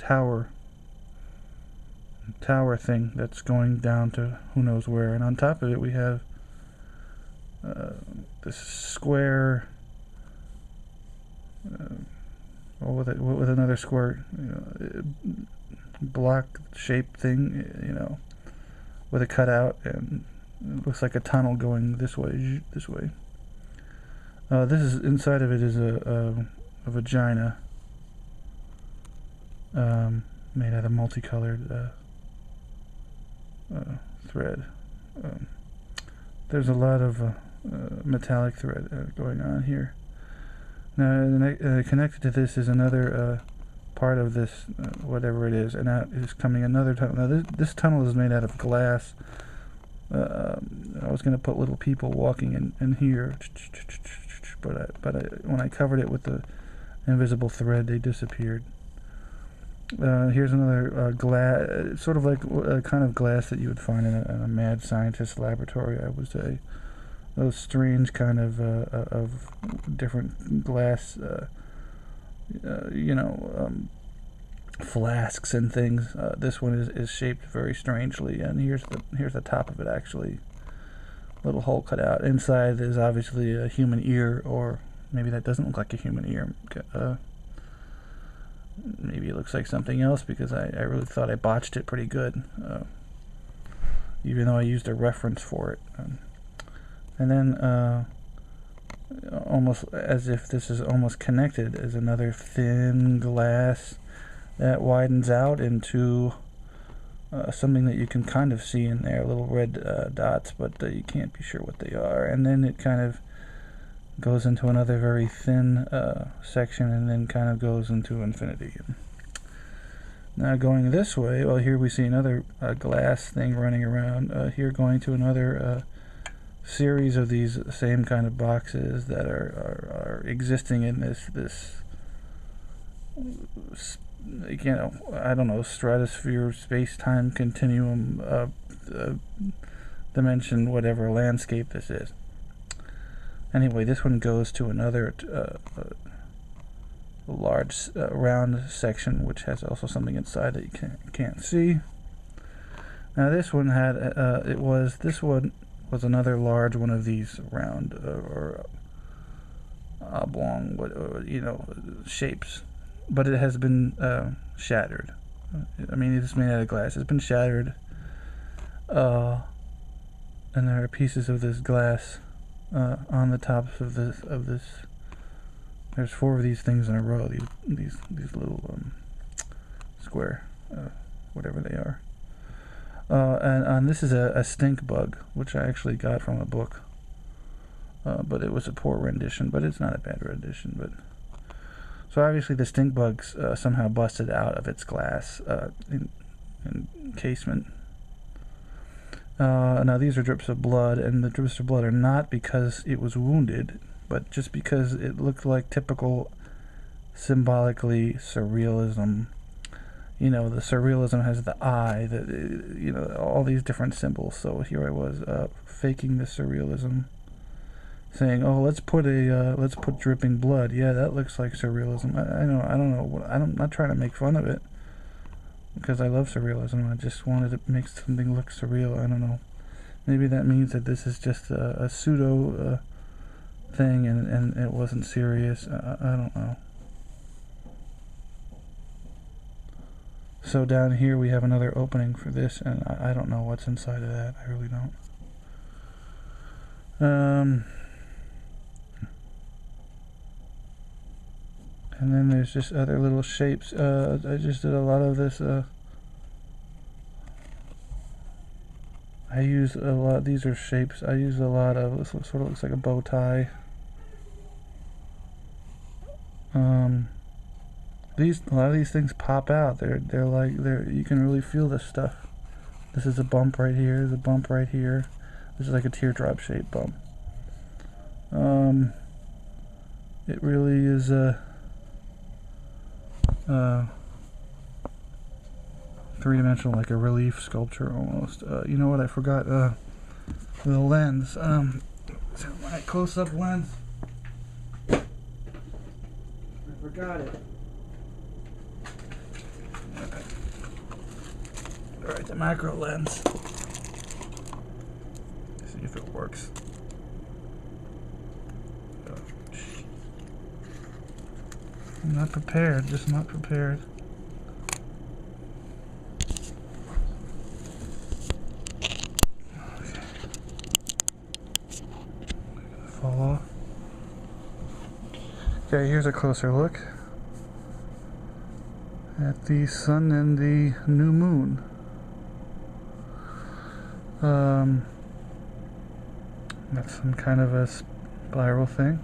tower thing that's going down to who knows where, and on top of it we have this square with another square, block shaped thing, with a cutout, and it looks like a tunnel going this way. This is inside of it is a vagina made out of multicolored thread. There's a lot of metallic thread going on here. Now, connected to this is another part of this, whatever it is, and out is coming another tunnel. Now, this tunnel is made out of glass. I was going to put little people walking in here, but when I covered it with the invisible thread, they disappeared. Here's another glass, sort of like a kind of glass that you would find in a mad scientist laboratory, I would say. Those strange kind of different glass, flasks and things. This one is shaped very strangely, and here's the top of it actually. Little hole cut out. Inside is obviously a human ear, or maybe that doesn't look like a human ear. Maybe it looks like something else, because I really thought I botched it pretty good, even though I used a reference for it. And then, almost as if this is almost connected, is another thin glass that widens out into something that you can kind of see in there, little red dots, but you can't be sure what they are. And then it kind of goes into another very thin section, and then kind of goes into infinity. Now going this way, well, here we see another glass thing running around. Here going to another series of these same kind of boxes that are existing in this I don't know, stratosphere, space-time continuum, dimension, whatever landscape this is. Anyway, this one goes to another large round section, which has also something inside that you can't see. Now this one had this one was another large one of these round or oblong, shapes, but it has been shattered. I mean, it's made out of glass. It's been shattered, and there are pieces of this glass on the tops of this. There's 4 of these things in a row. These little square, whatever they are. And this is a stink bug, which I actually got from a book. But it was a poor rendition, but it's not a bad rendition. But so obviously the stink bugs somehow busted out of its glass encasement. Now these are drips of blood, and the drips of blood are not because it was wounded, but just because it looked like typical symbolically surrealism. The surrealism has the eye, all these different symbols. So here I was faking the surrealism, saying, "Oh, let's put dripping blood. Yeah, that looks like surrealism." I don't know. I'm not trying to make fun of it, because I love surrealism. I just wanted to make something look surreal. I don't know. Maybe that means that this is just a pseudo thing, and it wasn't serious. I don't know. So down here we have another opening for this, and I don't know what's inside of that. I really don't. And then there's just other little shapes. I just did a lot of this. I used a lot. These are shapes. I used a lot of. This sort of looks like a bow tie. A lot of these things pop out. They're like you can really feel this stuff. This is a bump right here. There's a bump right here. This is like a teardrop shaped bump. It really is three-dimensional, like a relief sculpture almost. You know what? I forgot the lens. So my close-up lens. I forgot it. at the macro lens. See if it works. Oh, I'm not prepared, just not prepared. Okay. Fall off. Okay, here's a closer look at the sun and the new moon. That's some kind of a spiral thing.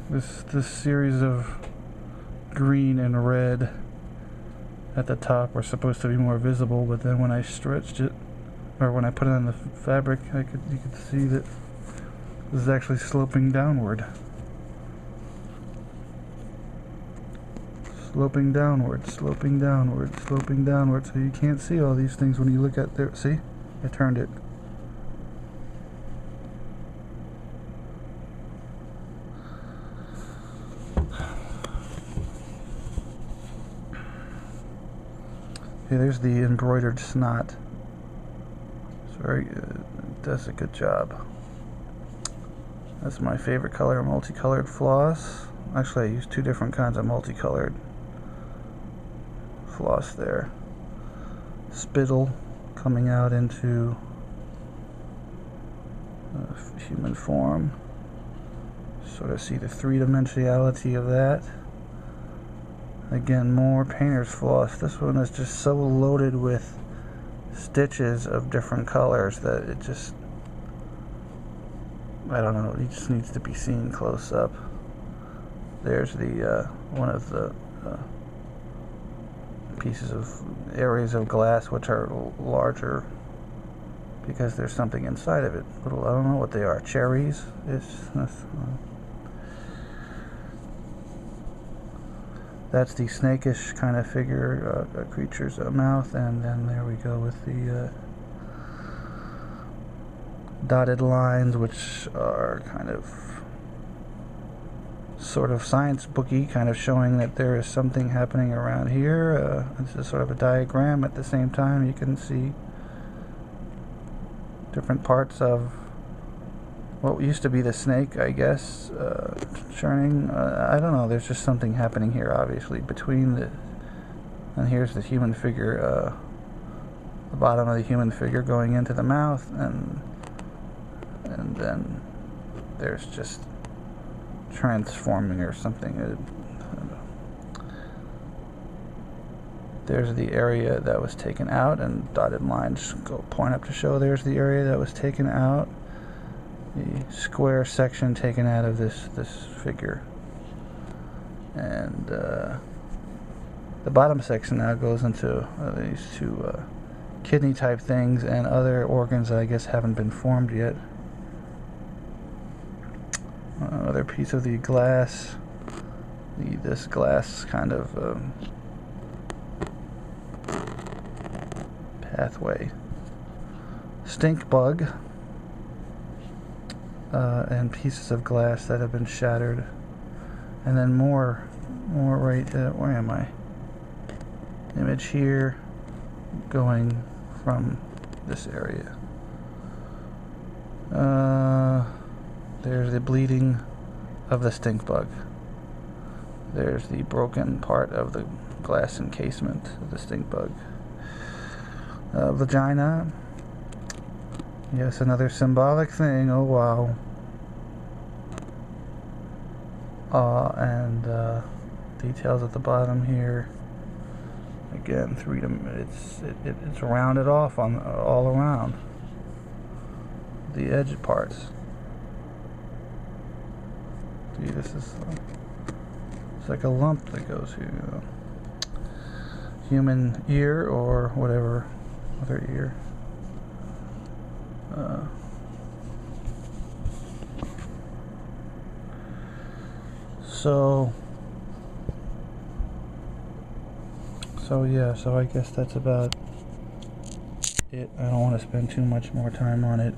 This series of green and red at the top were supposed to be more visible, but then when I stretched it, or when I put it on the fabric, you could see that this is actually sloping downward. Sloping downward, sloping downward, sloping downward. So you can't see all these things when you look at there. See? I turned it. Okay, there's the embroidered snot. It's very good. It does a good job. That's my favorite color, multicolored floss. Actually, I use two different kinds of multicolored floss there. Spittle coming out into human form. Sort of see the three-dimensionality of that. Again, more painter's floss. This one is just so loaded with stitches of different colors that it just, I don't know, it just needs to be seen close up. There's the one of the pieces of areas of glass which are larger because there's something inside of it. Little, I don't know what they are. Cherries. That's the snakish kind of figure, creature's mouth, and then there we go with the dotted lines, which are kind of sort of science booky, kind of showing that there is something happening around here. This is sort of a diagram. At the same time, you can see different parts of what used to be the snake, I guess, churning. I don't know, there's just something happening here, obviously, between the, and here's the human figure, the bottom of the human figure going into the mouth, and then there's just transforming or something. There's the area that was taken out, and dotted lines go point up to show there's the area that was taken out. The square section taken out of this figure, and the bottom section now goes into these two kidney type things and other organs that I guess haven't been formed yet. Another piece of the glass, this glass kind of pathway, stink bug. And pieces of glass that have been shattered, and then more right, where am I? Image here, going from this area. There's the bleeding of the stink bug. There's the broken part of the glass encasement of the stink bug. Vagina. Yes, another symbolic thing. Oh wow. And details at the bottom here. Again, it's rounded off on all around the edge parts. See, this is it's like a lump that goes here. You know. Human ear or whatever other ear. So I guess that's about it. I don't want to spend too much more time on it.